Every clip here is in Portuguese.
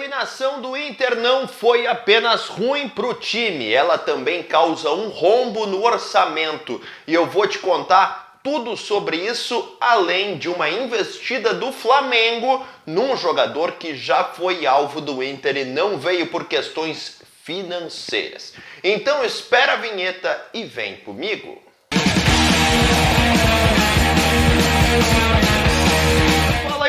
eliminação do Inter não foi apenas ruim para o time, ela também causa um rombo no orçamento. E eu vou te contar tudo sobre isso, além de uma investida do Flamengo num jogador que já foi alvo do Inter e não veio por questões financeiras. Então espera a vinheta e vem comigo.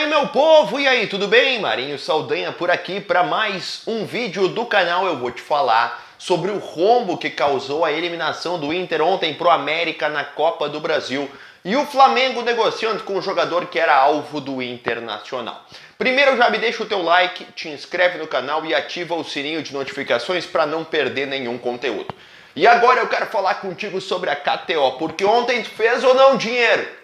Meu povo, e aí, tudo bem? Marinho Saldanha por aqui para mais um vídeo do canal. Eu vou te falar sobre o rombo que causou a eliminação do Inter ontem pro América na Copa do Brasil e o Flamengo negociando com o jogador que era alvo do Internacional. Primeiro, já me deixa o teu like, te inscreve no canal e ativa o sininho de notificações para não perder nenhum conteúdo. E agora eu quero falar contigo sobre a KTO, porque ontem tu fez ou não dinheiro?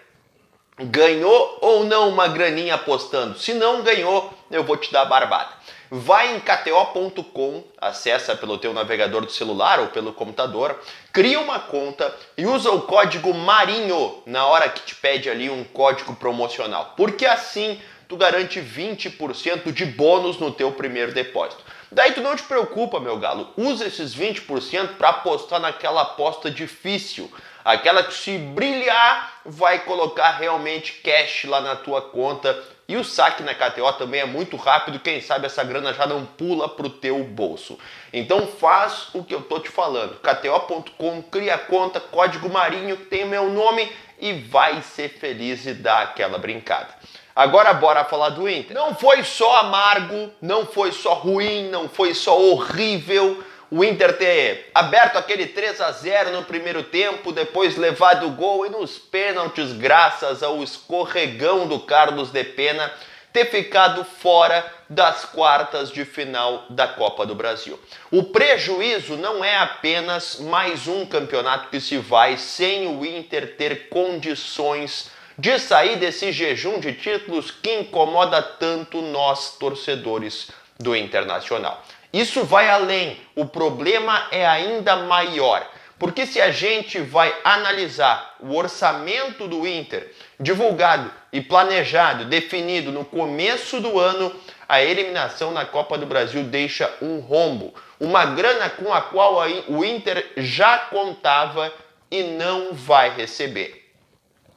Ganhou ou não uma graninha apostando? Se não ganhou, eu vou te dar a barbada. Vai em kto.com, acessa pelo teu navegador do celular ou pelo computador, cria uma conta e usa o código MARINHO na hora que te pede ali um código promocional. Porque assim tu garante 20% de bônus no teu primeiro depósito. Daí tu não te preocupa, meu galo, usa esses 20% para apostar naquela aposta difícil. Aquela que se brilhar vai colocar realmente cash lá na tua conta. E o saque na KTO também é muito rápido, quem sabe essa grana já não pula pro teu bolso. Então faz o que eu tô te falando. kto.com, cria a conta, código Marinho, que tem o meu nome e vai ser feliz e dar aquela brincada. Agora bora falar do Inter. Não foi só amargo, não foi só ruim, não foi só horrível o Inter ter aberto aquele 3-0 no primeiro tempo, depois levado o gol e nos pênaltis, graças ao escorregão do Carlos de Pena, ter ficado fora das quartas de final da Copa do Brasil. O prejuízo não é apenas mais um campeonato que se vai sem o Inter ter condições de sair desse jejum de títulos que incomoda tanto nós, torcedores do Internacional. Isso vai além, o problema é ainda maior, porque se a gente vai analisar o orçamento do Inter, divulgado e planejado, definido no começo do ano, a eliminação na Copa do Brasil deixa um rombo, uma grana com a qual o Inter já contava e não vai receber.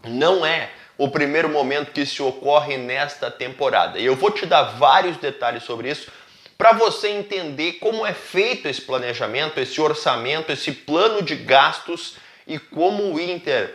Não é o primeiro momento que isso ocorre nesta temporada, e eu vou te dar vários detalhes sobre isso, para você entender como é feito esse planejamento, esse orçamento, esse plano de gastos e como o Inter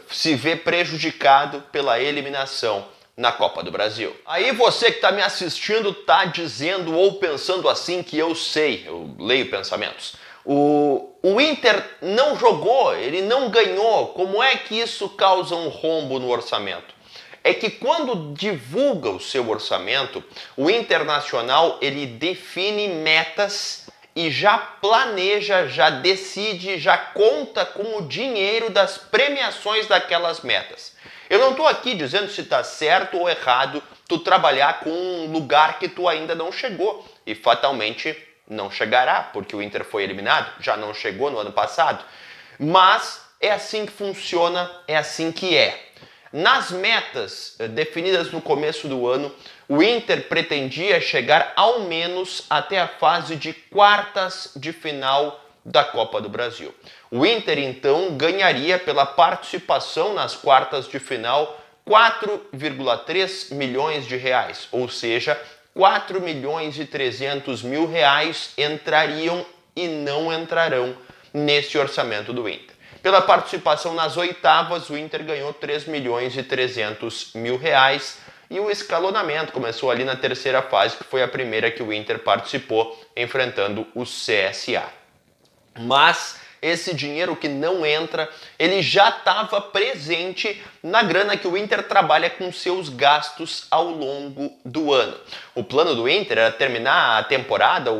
se vê prejudicado pela eliminação na Copa do Brasil. Aí você que está me assistindo está dizendo ou pensando assim que eu sei, eu leio pensamentos. O Inter não jogou, ele não ganhou, como é que isso causa um rombo no orçamento? É que quando divulga o seu orçamento, o Internacional ele define metas e já planeja, já decide, já conta com o dinheiro das premiações daquelas metas. Eu não estou aqui dizendo se está certo ou errado tu trabalhar com um lugar que tu ainda não chegou e fatalmente não chegará, porque o Inter foi eliminado, já não chegou no ano passado. Mas é assim que funciona, é assim que é. Nas metas definidas no começo do ano, o Inter pretendia chegar ao menos até a fase de quartas de final da Copa do Brasil. O Inter, então, ganharia pela participação nas quartas de final 4,3 milhões de reais, ou seja, 4 milhões e 300 mil reais entrariam e não entrarão nesse orçamento do Inter. Pela participação nas oitavas, o Inter ganhou 3 milhões e 300 mil reais e o escalonamento começou ali na terceira fase, que foi a primeira que o Inter participou, enfrentando o CSA. Mas esse dinheiro que não entra, ele já estava presente na grana que o Inter trabalha com seus gastos ao longo do ano. O plano do Inter era terminar a temporada,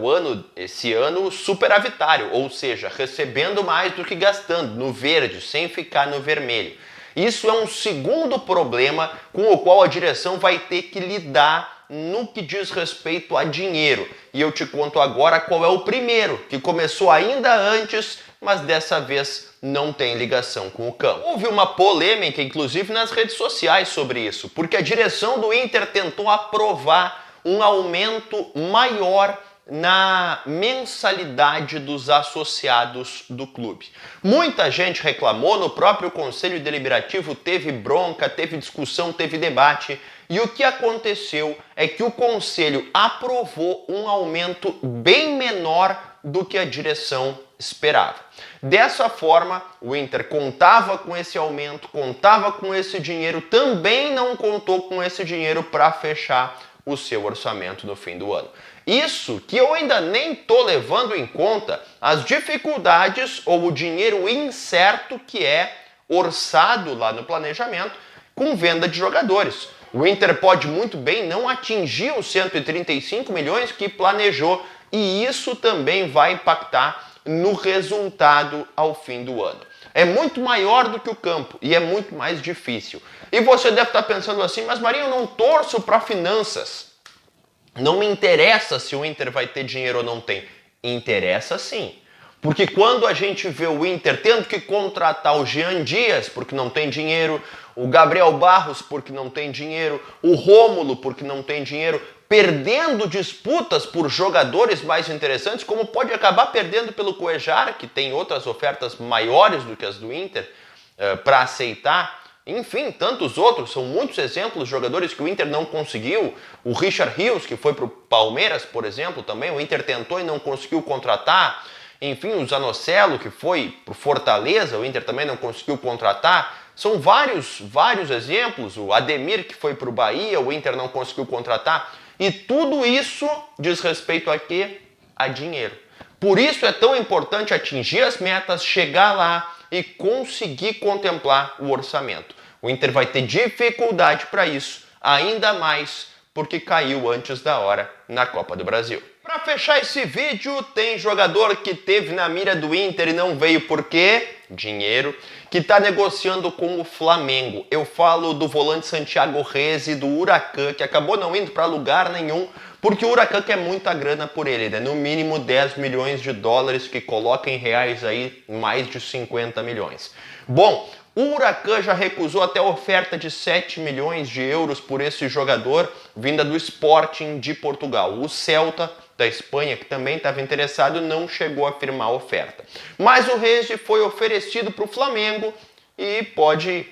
esse ano superavitário, ou seja, recebendo mais do que gastando, no verde, sem ficar no vermelho. Isso é um segundo problema com o qual a direção vai ter que lidar no que diz respeito a dinheiro. E eu te conto agora qual é o primeiro, que começou ainda antes, mas dessa vez não tem ligação com o campo. Houve uma polêmica, inclusive nas redes sociais, sobre isso, porque a direção do Inter tentou aprovar um aumento maior na mensalidade dos associados do clube. Muita gente reclamou, no próprio Conselho Deliberativo teve bronca, teve discussão, teve debate, e o que aconteceu é que o Conselho aprovou um aumento bem menor do que a direção esperava. Dessa forma, o Inter contava com esse aumento, contava com esse dinheiro, também não contou com esse dinheiro para fechar o seu orçamento no fim do ano. Isso que eu ainda nem estou levando em conta as dificuldades ou o dinheiro incerto que é orçado lá no planejamento com venda de jogadores. O Inter pode muito bem não atingir os 135 milhões que planejou e isso também vai impactar no resultado ao fim do ano. É muito maior do que o campo e é muito mais difícil. E você deve estar pensando assim, mas Marinho, eu não torço para finanças. Não me interessa se o Inter vai ter dinheiro ou não tem. Interessa sim. Porque quando a gente vê o Inter tendo que contratar o Jean Dias porque não tem dinheiro, o Gabriel Barros porque não tem dinheiro, o Rômulo porque não tem dinheiro, perdendo disputas por jogadores mais interessantes, como pode acabar perdendo pelo Cuéllar, que tem outras ofertas maiores do que as do Inter para aceitar. Enfim, tantos outros, são muitos exemplos de jogadores que o Inter não conseguiu. O Richard Rios, que foi para o Palmeiras, por exemplo, também o Inter tentou e não conseguiu contratar. Enfim, o Zanocelo, que foi para o Fortaleza, o Inter também não conseguiu contratar. São vários exemplos. O Ademir, que foi para o Bahia, o Inter não conseguiu contratar. E tudo isso diz respeito a quê? A dinheiro. Por isso é tão importante atingir as metas, chegar lá e conseguir contemplar o orçamento. O Inter vai ter dificuldade para isso, ainda mais porque caiu antes da hora na Copa do Brasil. Para fechar esse vídeo, tem jogador que teve na mira do Inter e não veio por quê? Dinheiro, que está negociando com o Flamengo. Eu falo do volante Santiago Reze, do Huracan, que acabou não indo para lugar nenhum, porque o Huracan quer muita grana por ele, né? No mínimo 10 milhões de dólares, que coloca em reais aí mais de 50 milhões. Bom, o Huracan já recusou até a oferta de 7 milhões de euros por esse jogador, vinda do Sporting de Portugal. O Celta da Espanha, que também estava interessado, não chegou a firmar a oferta. Mas o Reze foi oferecido para o Flamengo e pode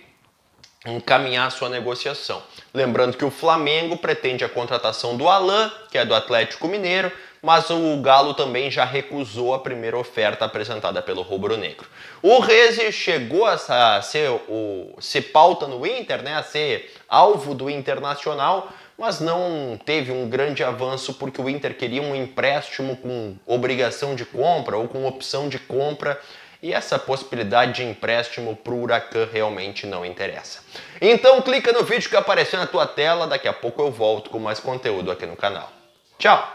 encaminhar sua negociação. Lembrando que o Flamengo pretende a contratação do Alan, que é do Atlético Mineiro, mas o Galo também já recusou a primeira oferta apresentada pelo rubro-negro. O Reze chegou a ser pauta no Inter, né, a ser alvo do Internacional, mas não teve um grande avanço porque o Inter queria um empréstimo com obrigação de compra ou com opção de compra, e essa possibilidade de empréstimo para o Huracan realmente não interessa. Então clica no vídeo que apareceu na tua tela, daqui a pouco eu volto com mais conteúdo aqui no canal. Tchau!